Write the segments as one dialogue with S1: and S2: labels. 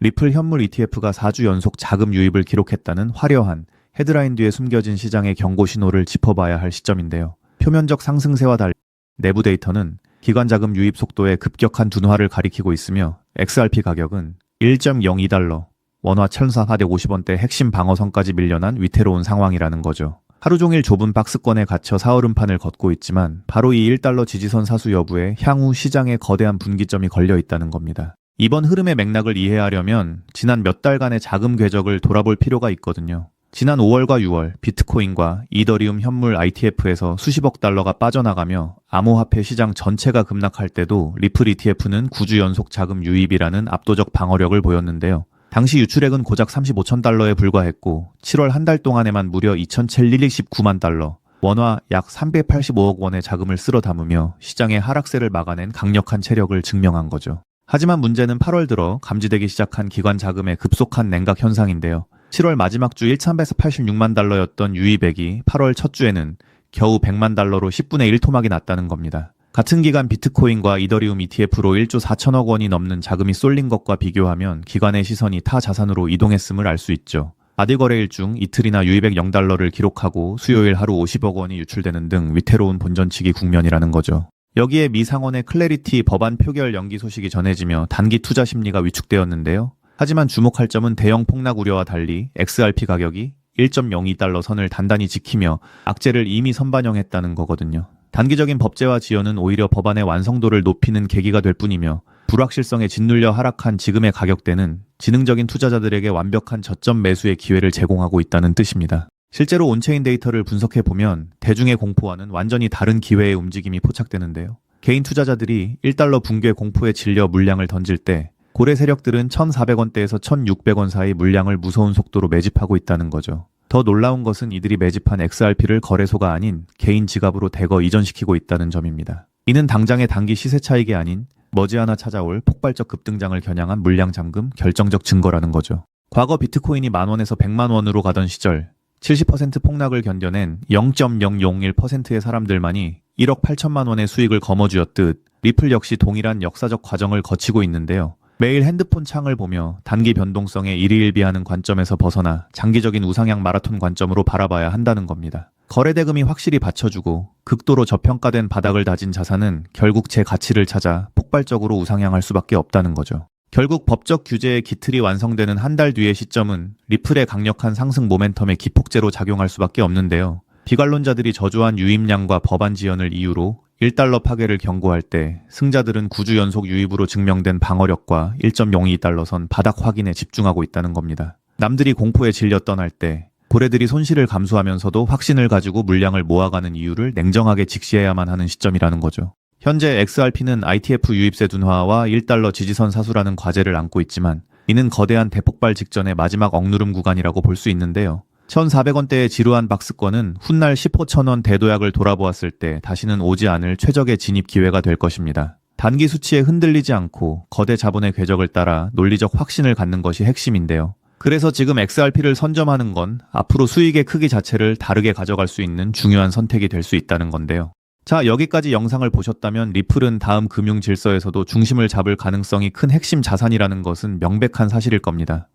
S1: 리플 현물 ETF가 4주 연속 자금 유입을 기록했다는 화려한 헤드라인 뒤에 숨겨진 시장의 경고 신호를 짚어봐야 할 시점인데요. 표면적 상승세와 달리 내부 데이터는 기관 자금 유입 속도의 급격한 둔화를 가리키고 있으며 XRP 가격은 1.02달러, 원화 1,450원대 핵심 방어선까지 밀려난 위태로운 상황이라는 거죠. 하루 종일 좁은 박스권에 갇혀 사흘음판을 걷고 있지만 바로 이 1달러 지지선 사수 여부에 향후 시장에 거대한 분기점이 걸려 있다는 겁니다. 이번 흐름의 맥락을 이해하려면 지난 몇 달간의 자금 궤적을 돌아볼 필요가 있거든요. 지난 5월과 6월 비트코인과 이더리움 현물 ITF에서 수십억 달러가 빠져나가며 암호화폐 시장 전체가 급락할 때도 리플 ETF는 9주 연속 자금 유입이라는 압도적 방어력을 보였는데요. 당시 유출액은 고작 35천 달러에 불과했고 7월 한 달 동안에만 무려 2,719만 달러, 원화 약 385억 원의 자금을 쓸어 담으며 시장의 하락세를 막아낸 강력한 체력을 증명한 거죠. 하지만 문제는 8월 들어 감지되기 시작한 기관 자금의 급속한 냉각 현상인데요. 7월 마지막 주 1,386만 달러였던 유입액이 8월 첫 주에는 겨우 100만 달러로 10분의 1 토막이 났다는 겁니다. 같은 기간 비트코인과 이더리움 ETF로 1조 4천억 원이 넘는 자금이 쏠린 것과 비교하면 기관의 시선이 타 자산으로 이동했음을 알 수 있죠. 아딜거래일 중 이틀이나 유입액 0달러를 기록하고 수요일 하루 50억 원이 유출되는 등 위태로운 본전치기 국면이라는 거죠. 여기에 미 상원의 클래리티 법안 표결 연기 소식이 전해지며 단기 투자 심리가 위축되었는데요. 하지만 주목할 점은 대형 폭락 우려와 달리 XRP 가격이 1.02달러 선을 단단히 지키며 악재를 이미 선반영했다는 거거든요. 단기적인 법제화 지연은 오히려 법안의 완성도를 높이는 계기가 될 뿐이며 불확실성에 짓눌려 하락한 지금의 가격대는 지능적인 투자자들에게 완벽한 저점 매수의 기회를 제공하고 있다는 뜻입니다. 실제로 온체인 데이터를 분석해보면 대중의 공포와는 완전히 다른 기회의 움직임이 포착되는데요. 개인 투자자들이 1달러 붕괴 공포에 질려 물량을 던질 때 고래 세력들은 1,400원대에서 1,600원 사이 물량을 무서운 속도로 매집하고 있다는 거죠. 더 놀라운 것은 이들이 매집한 XRP를 거래소가 아닌 개인 지갑으로 대거 이전시키고 있다는 점입니다. 이는 당장의 단기 시세 차익이 아닌 머지않아 찾아올 폭발적 급등장을 겨냥한 물량 잠금 결정적 증거라는 거죠. 과거 비트코인이 만원에서 100만 원으로 가던 시절 70% 폭락을 견뎌낸 0.001%의 사람들만이 1억 8천만 원의 수익을 거머쥐었듯 리플 역시 동일한 역사적 과정을 거치고 있는데요. 매일 핸드폰 창을 보며 단기 변동성에 일희일비하는 관점에서 벗어나 장기적인 우상향 마라톤 관점으로 바라봐야 한다는 겁니다. 거래대금이 확실히 받쳐주고 극도로 저평가된 바닥을 다진 자산은 결국 제 가치를 찾아 폭발적으로 우상향할 수밖에 없다는 거죠. 결국 법적 규제의 기틀이 완성되는 한 달 뒤의 시점은 리플의 강력한 상승 모멘텀의 기폭제로 작용할 수밖에 없는데요. 비관론자들이 저조한 유입량과 법안 지연을 이유로 1달러 파괴를 경고할 때 승자들은 9주 연속 유입으로 증명된 방어력과 1.02달러 선 바닥 확인에 집중하고 있다는 겁니다. 남들이 공포에 질려 떠날 때 고래들이 손실을 감수하면서도 확신을 가지고 물량을 모아가는 이유를 냉정하게 직시해야만 하는 시점이라는 거죠. 현재 XRP는 ITF 유입세 둔화와 1달러 지지선 사수라는 과제를 안고 있지만 이는 거대한 대폭발 직전의 마지막 억누름 구간이라고 볼 수 있는데요. 1,400원대의 지루한 박스권은 훗날 10호천원 대도약을 돌아보았을 때 다시는 오지 않을 최적의 진입 기회가 될 것입니다. 단기 수치에 흔들리지 않고 거대 자본의 궤적을 따라 논리적 확신을 갖는 것이 핵심인데요. 그래서 지금 XRP를 선점하는 건 앞으로 수익의 크기 자체를 다르게 가져갈 수 있는 중요한 선택이 될 수 있다는 건데요. 자, 여기까지 영상을 보셨다면 리플은 다음 금융 질서에서도 중심을 잡을 가능성이 큰 핵심 자산이라는 것은 명백한 사실일 겁니다.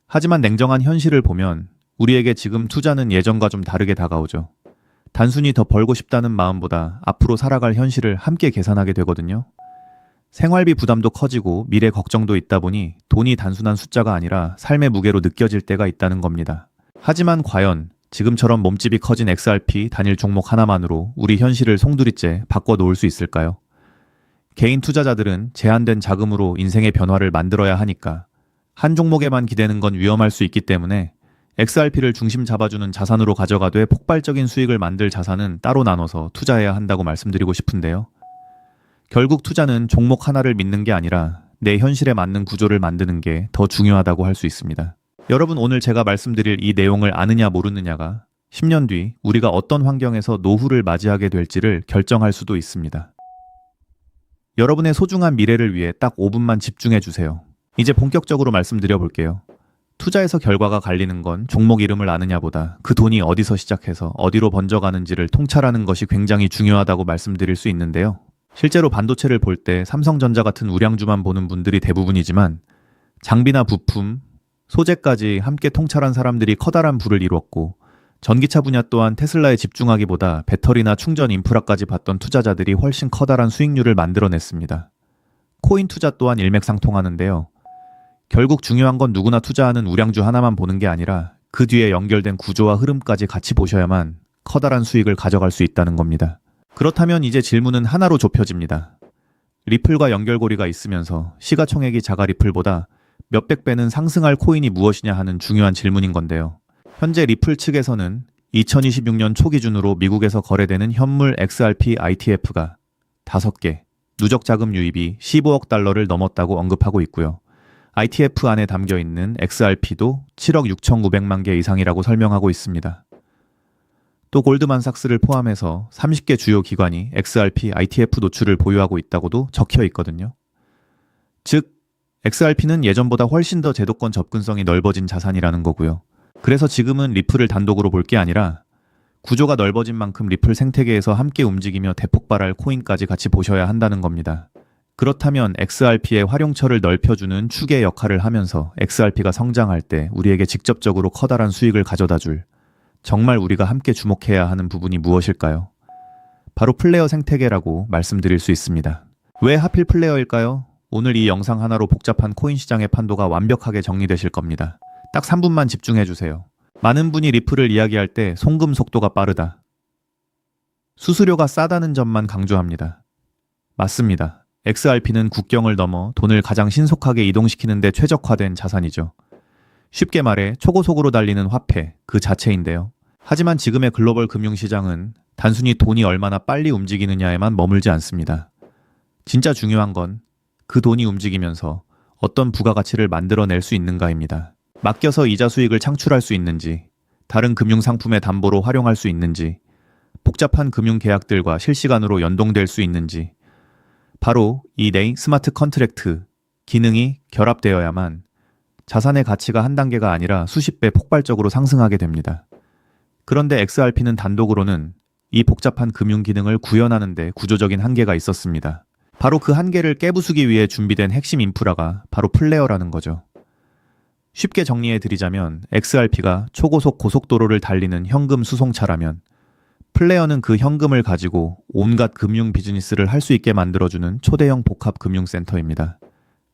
S1: 하지만 냉정한 현실을 보면 우리에게 지금 투자는 예전과 좀 다르게 다가오죠. 단순히 더 벌고 싶다는 마음보다 앞으로 살아갈 현실을 함께 계산하게 되거든요. 생활비 부담도 커지고 미래 걱정도 있다 보니 돈이 단순한 숫자가 아니라 삶의 무게로 느껴질 때가 있다는 겁니다. 하지만 과연 지금처럼 몸집이 커진 XRP 단일 종목 하나만으로 우리 현실을 송두리째 바꿔놓을 수 있을까요? 개인 투자자들은 제한된 자금으로 인생의 변화를 만들어야 하니까 한 종목에만 기대는 건 위험할 수 있기 때문에 XRP를 중심 잡아주는 자산으로 가져가되 폭발적인 수익을 만들 자산은 따로 나눠서 투자해야 한다고 말씀드리고 싶은데요. 결국 투자는 종목 하나를 믿는 게 아니라 내 현실에 맞는 구조를 만드는 게 더 중요하다고 할 수 있습니다. 여러분, 오늘 제가 말씀드릴 이 내용을 아느냐 모르느냐가 10년 뒤 우리가 어떤 환경에서 노후를 맞이하게 될지를 결정할 수도 있습니다. 여러분의 소중한 미래를 위해 딱 5분만 집중해 주세요. 이제 본격적으로 말씀드려 볼게요. 투자에서 결과가 갈리는 건 종목 이름을 아느냐보다 그 돈이 어디서 시작해서 어디로 번져가는지를 통찰하는 것이 굉장히 중요하다고 말씀드릴 수 있는데요. 실제로 반도체를 볼 때 삼성전자 같은 우량주만 보는 분들이 대부분이지만 장비나 부품, 소재까지 함께 통찰한 사람들이 커다란 부를 이루었고 전기차 분야 또한 테슬라에 집중하기보다 배터리나 충전 인프라까지 봤던 투자자들이 훨씬 커다란 수익률을 만들어냈습니다. 코인 투자 또한 일맥상통하는데요. 결국 중요한 건 누구나 투자하는 우량주 하나만 보는 게 아니라 그 뒤에 연결된 구조와 흐름까지 같이 보셔야만 커다란 수익을 가져갈 수 있다는 겁니다. 그렇다면 이제 질문은 하나로 좁혀집니다. 리플과 연결고리가 있으면서 시가총액이 자가 리플보다 몇백 배는 상승할 코인이 무엇이냐 하는 중요한 질문인 건데요. 현재 리플 측에서는 2026년 초 기준으로 미국에서 거래되는 현물 XRP ITF가 5개, 누적 자금 유입이 15억 달러를 넘었다고 언급하고 있고요. ITF 안에 담겨 있는 XRP도 7억 6,900만 개 이상이라고 설명하고 있습니다. 또 골드만삭스를 포함해서 30개 주요 기관이 XRP ITF 노출을 보유하고 있다고도 적혀 있거든요. 즉, XRP는 예전보다 훨씬 더 제도권 접근성이 넓어진 자산이라는 거고요. 그래서 지금은 리플을 단독으로 볼 게 아니라 구조가 넓어진 만큼 리플 생태계에서 함께 움직이며 대폭발할 코인까지 같이 보셔야 한다는 겁니다. 그렇다면 XRP의 활용처를 넓혀주는 축의 역할을 하면서 XRP가 성장할 때 우리에게 직접적으로 커다란 수익을 가져다줄 정말 우리가 함께 주목해야 하는 부분이 무엇일까요? 바로 플레이어 생태계라고 말씀드릴 수 있습니다. 왜 하필 플레이어일까요? 오늘 이 영상 하나로 복잡한 코인 시장의 판도가 완벽하게 정리되실 겁니다. 딱 3분만 집중해주세요. 많은 분이 리플을 이야기할 때 송금 속도가 빠르다, 수수료가 싸다는 점만 강조합니다. 맞습니다. XRP는 국경을 넘어 돈을 가장 신속하게 이동시키는 데 최적화된 자산이죠. 쉽게 말해 초고속으로 달리는 화폐 그 자체인데요. 하지만 지금의 글로벌 금융시장은 단순히 돈이 얼마나 빨리 움직이느냐에만 머물지 않습니다. 진짜 중요한 건 그 돈이 움직이면서 어떤 부가가치를 만들어낼 수 있는가입니다. 맡겨서 이자 수익을 창출할 수 있는지, 다른 금융상품의 담보로 활용할 수 있는지, 복잡한 금융계약들과 실시간으로 연동될 수 있는지, 바로 이 네임 스마트 컨트랙트 기능이 결합되어야만 자산의 가치가 한 단계가 아니라 수십 배 폭발적으로 상승하게 됩니다. 그런데 XRP는 단독으로는 이 복잡한 금융 기능을 구현하는 데 구조적인 한계가 있었습니다. 바로 그 한계를 깨부수기 위해 준비된 핵심 인프라가 바로 플레어라는 거죠. 쉽게 정리해드리자면 XRP가 초고속 고속도로를 달리는 현금 수송차라면 플레어는 그 현금을 가지고 온갖 금융 비즈니스를 할 수 있게 만들어주는 초대형 복합 금융센터입니다.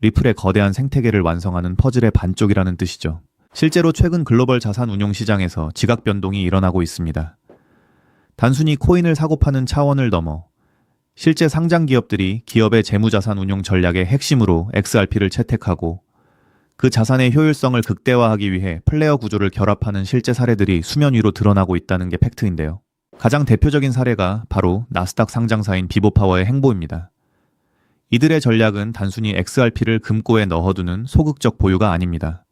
S1: 리플의 거대한 생태계를 완성하는 퍼즐의 반쪽이라는 뜻이죠. 실제로 최근 글로벌 자산 운용 시장에서 지각 변동이 일어나고 있습니다. 단순히 코인을 사고 파는 차원을 넘어 실제 상장 기업들이 기업의 재무자산 운용 전략의 핵심으로 XRP를 채택하고 그 자산의 효율성을 극대화하기 위해 플레이어 구조를 결합하는 실제 사례들이 수면 위로 드러나고 있다는 게 팩트인데요. 가장 대표적인 사례가 바로 나스닥 상장사인 비보파워의 행보입니다. 이들의 전략은 단순히 XRP를 금고에 넣어두는 소극적 보유가 아닙니다.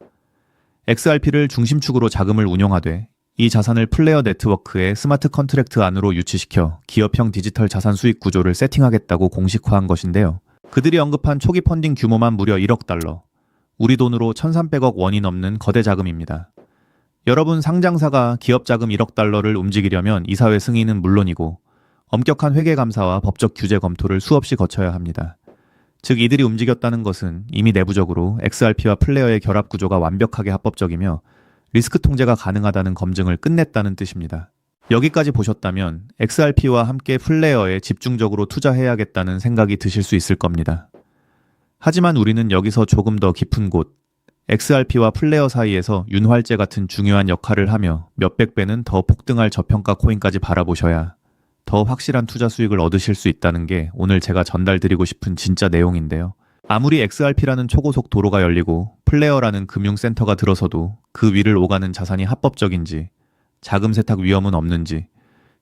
S1: XRP를 중심축으로 자금을 운용하되 이 자산을 플레이어 네트워크의 스마트 컨트랙트 안으로 유치시켜 기업형 디지털 자산 수익 구조를 세팅하겠다고 공식화한 것인데요. 그들이 언급한 초기 펀딩 규모만 무려 1억 달러, 우리 돈으로 1,300억 원이 넘는 거대 자금입니다. 여러분, 상장사가 기업 자금 1억 달러를 움직이려면 이사회 승인은 물론이고 엄격한 회계감사와 법적 규제 검토를 수없이 거쳐야 합니다. 즉 이들이 움직였다는 것은 이미 내부적으로 XRP와 플레이어의 결합 구조가 완벽하게 합법적이며 리스크 통제가 가능하다는 검증을 끝냈다는 뜻입니다. 여기까지 보셨다면 XRP와 함께 플레이어에 집중적으로 투자해야겠다는 생각이 드실 수 있을 겁니다. 하지만 우리는 여기서 조금 더 깊은 곳, XRP와 플레이어 사이에서 윤활제 같은 중요한 역할을 하며 몇백 배는 더 폭등할 저평가 코인까지 바라보셔야 더 확실한 투자 수익을 얻으실 수 있다는 게 오늘 제가 전달드리고 싶은 진짜 내용인데요. 아무리 XRP라는 초고속 도로가 열리고 플레이어라는 금융센터가 들어서도 그 위를 오가는 자산이 합법적인지, 자금 세탁 위험은 없는지,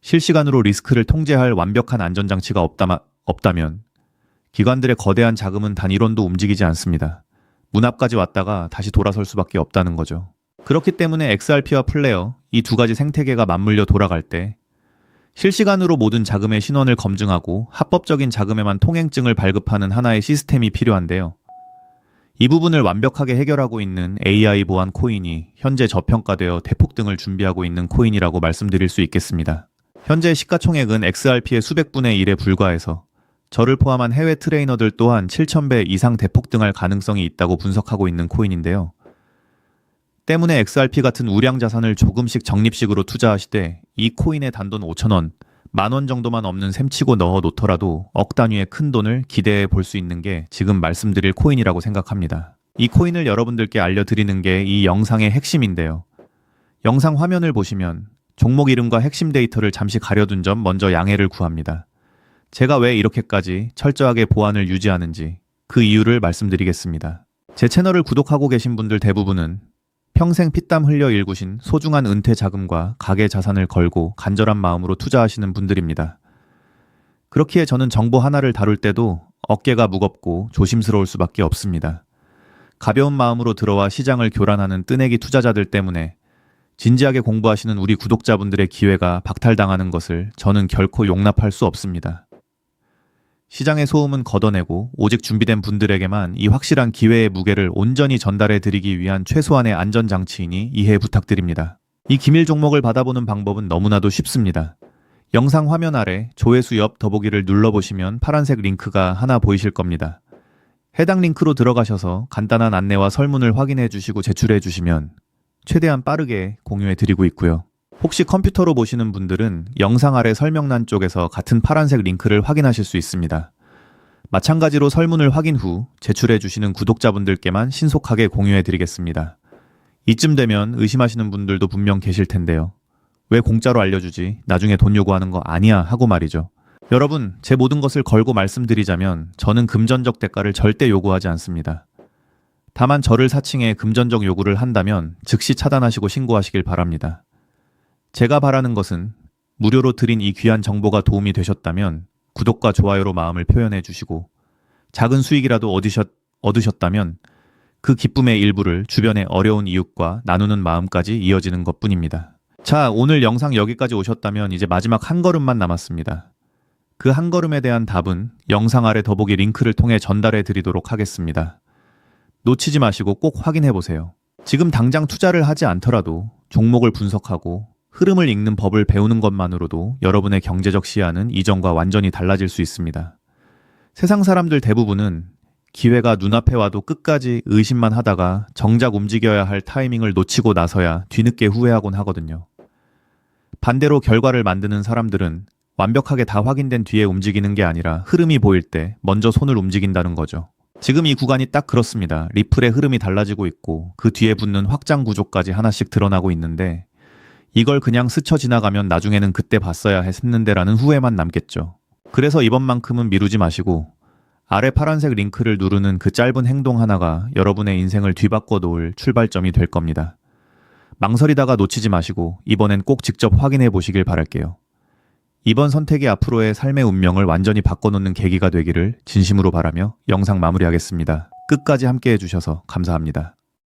S1: 실시간으로 리스크를 통제할 완벽한 안전장치가 없다면 기관들의 거대한 자금은 단 1원도 움직이지 않습니다. 문 앞까지 왔다가 다시 돌아설 수밖에 없다는 거죠. 그렇기 때문에 XRP와 플레이어, 이 두 가지 생태계가 맞물려 돌아갈 때 실시간으로 모든 자금의 신원을 검증하고 합법적인 자금에만 통행증을 발급하는 하나의 시스템이 필요한데요. 이 부분을 완벽하게 해결하고 있는 AI 보안 코인이 현재 저평가되어 대폭등을 준비하고 있는 코인이라고 말씀드릴 수 있겠습니다. 현재 시가총액은 XRP의 수백 분의 1에 불과해서 저를 포함한 해외 트레이너들 또한 7,000배 이상 대폭등할 가능성이 있다고 분석하고 있는 코인인데요. 때문에 XRP 같은 우량 자산을 조금씩 적립식으로 투자하시되 이 코인의 단돈 5,000원, 10,000원 정도만 없는 셈치고 넣어 놓더라도 억 단위의 큰 돈을 기대해 볼 수 있는 게 지금 말씀드릴 코인이라고 생각합니다. 이 코인을 여러분들께 알려드리는 게 이 영상의 핵심인데요. 영상 화면을 보시면 종목 이름과 핵심 데이터를 잠시 가려둔 점 먼저 양해를 구합니다. 제가 왜 이렇게까지 철저하게 보안을 유지하는지 그 이유를 말씀드리겠습니다. 제 채널을 구독하고 계신 분들 대부분은 평생 피땀 흘려 일구신 소중한 은퇴 자금과 가계 자산을 걸고 간절한 마음으로 투자하시는 분들입니다. 그렇기에 저는 정보 하나를 다룰 때도 어깨가 무겁고 조심스러울 수밖에 없습니다. 가벼운 마음으로 들어와 시장을 교란하는 뜨내기 투자자들 때문에 진지하게 공부하시는 우리 구독자분들의 기회가 박탈당하는 것을 저는 결코 용납할 수 없습니다. 시장의 소음은 걷어내고 오직 준비된 분들에게만 이 확실한 기회의 무게를 온전히 전달해 드리기 위한 최소한의 안전장치이니 이해 부탁드립니다. 이 기밀 종목을 받아보는 방법은 너무나도 쉽습니다. 영상 화면 아래 조회수 옆 더보기를 눌러보시면 파란색 링크가 하나 보이실 겁니다. 해당 링크로 들어가셔서 간단한 안내와 설문을 확인해 주시고 제출해 주시면 최대한 빠르게 공유해 드리고 있고요. 혹시 컴퓨터로 보시는 분들은 영상 아래 설명란 쪽에서 같은 파란색 링크를 확인하실 수 있습니다. 마찬가지로 설문을 확인 후 제출해 주시는 구독자분들께만 신속하게 공유해 드리겠습니다. 이쯤 되면 의심하시는 분들도 분명 계실 텐데요. 왜 공짜로 알려주지? 나중에 돈 요구하는 거 아니야 하고 말이죠. 여러분, 제 모든 것을 걸고 말씀드리자면 저는 금전적 대가를 절대 요구하지 않습니다. 다만 저를 사칭해 금전적 요구를 한다면 즉시 차단하시고 신고하시길 바랍니다. 제가 바라는 것은 무료로 드린 이 귀한 정보가 도움이 되셨다면 구독과 좋아요로 마음을 표현해 주시고 작은 수익이라도 얻으셨다면 그 기쁨의 일부를 주변의 어려운 이웃과 나누는 마음까지 이어지는 것뿐입니다. 자, 오늘 영상 여기까지 오셨다면 이제 마지막 한 걸음만 남았습니다. 그 한 걸음에 대한 답은 영상 아래 더보기 링크를 통해 전달해 드리도록 하겠습니다. 놓치지 마시고 꼭 확인해 보세요. 지금 당장 투자를 하지 않더라도 종목을 분석하고 흐름을 읽는 법을 배우는 것만으로도 여러분의 경제적 시야는 이전과 완전히 달라질 수 있습니다. 세상 사람들 대부분은 기회가 눈앞에 와도 끝까지 의심만 하다가 정작 움직여야 할 타이밍을 놓치고 나서야 뒤늦게 후회하곤 하거든요. 반대로 결과를 만드는 사람들은 완벽하게 다 확인된 뒤에 움직이는 게 아니라 흐름이 보일 때 먼저 손을 움직인다는 거죠. 지금 이 구간이 딱 그렇습니다. 리플의 흐름이 달라지고 있고 그 뒤에 붙는 확장 구조까지 하나씩 드러나고 있는데 이걸 그냥 스쳐 지나가면 나중에는 그때 봤어야 했는데라는 후회만 남겠죠. 그래서 이번만큼은 미루지 마시고 아래 파란색 링크를 누르는 그 짧은 행동 하나가 여러분의 인생을 뒤바꿔 놓을 출발점이 될 겁니다. 망설이다가 놓치지 마시고 이번엔 꼭 직접 확인해 보시길 바랄게요. 이번 선택이 앞으로의 삶의 운명을 완전히 바꿔놓는 계기가 되기를 진심으로 바라며 영상 마무리하겠습니다. 끝까지 함께 해주셔서 감사합니다.